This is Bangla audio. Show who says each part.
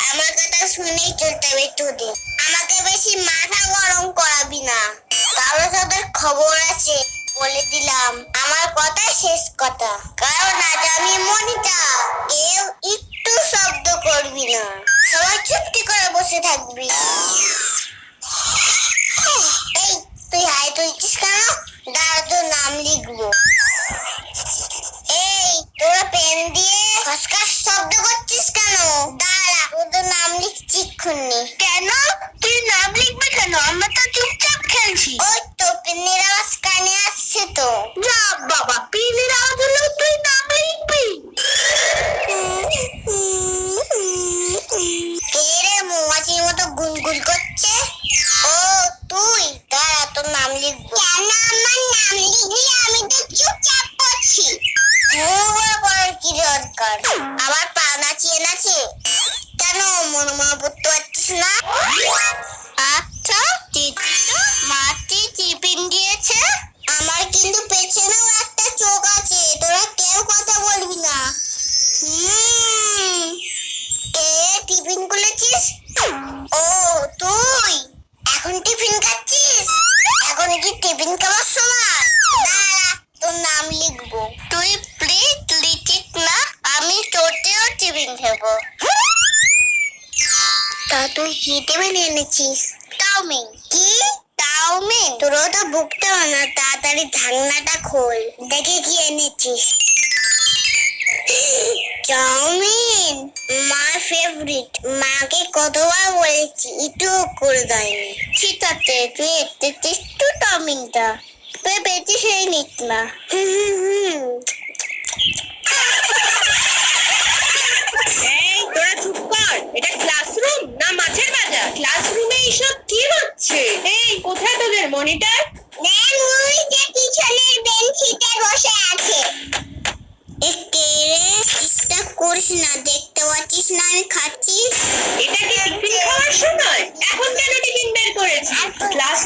Speaker 1: আমার কথা শুনেই চলতে হবে তোদের। আমাকে বেশি মাথা গরম করাবি না। কারো তোদের খবর আছে বলে দিলাম, আমার কথা শেষ কথা। কারণ আজ আমি মনিটা। কেউ একটু শব্দ করবি না, সবাই চুপটি করে বসে থাকবি। এই তুই হাই তুলছিস কেন? দাঁড়া, তোর নাম লিখবো। এই তোরা পেন দিয়ে খসখস শব্দ করছিস কেন? দাঁড়া, তোর নাম লিখছি এক্ষুনি। কেন? তুই নাম লিখবে কেন? আমরা তো চুপচাপ খেলছি। ওই তো পেনের আওয়াজ কানে আসছে তো। যা বাবা, পেনের আওয়াজ হলেও তুই নাম লিখবি? কে রে মৌমাছির মতো গুনগুন করছে? ও তুই, দাঁড়া তোর নাম লিখবো। কেন আমার নাম লিখবি? আমি তো চুপচাপ করছি। করার কি দরকার? আবার পা নাচিয়ে নাচে কেন? মনোমা পড়তে পারছিস না? আচ্ছা, মাটি টিফিন দিয়েছে। আমার কিন্তু পেছনেও একটা চোখ আছে, তোরা কেউ কথা বলবি না। কে টিফিন খুলেছিস? ও তুই এখন টিফিন খাচ্ছিস? এখন কি টিফিন খাওয়ার সময়? দাঁড়া, তোর নাম লিখবো। তুই প্লিজ লিখিস না, আমি তোতেও টিফিন খাবো। তা তুই কি টিফিন এনেছিস? চাউমিন। কি চাউমিন? তোরও তো ভুগতে হবে না, তাড়াতাড়ি ঢাকনাটা খোল, দেখে কি এনেছিস। চাউমিন মার ফেভারিট। মাকে কতবার বলেছি, একটু করে দেয়নি। ঠিক আছে, তুই একটু চাউমিনটা তুই বেশি সেই নিস না।
Speaker 2: এই তোরা চুপ কর। এটা ক্লাসরুম না মাছের বাজার? ক্লাসরুমে এইসব কি হচ্ছে? এই কোথায় তোদের মনিটর?
Speaker 1: ম্যাম ওই যে পিছনের বেঞ্চিতে বসে আছে। কে রে? ডিস্টার্ব করিস না, দেখতে পাচ্ছিস না আমি খাচ্ছি।
Speaker 2: এটা কি টিফিন খাওয়ার সময়? এখন কেন টিফিন বের করেছিস? ক্লাস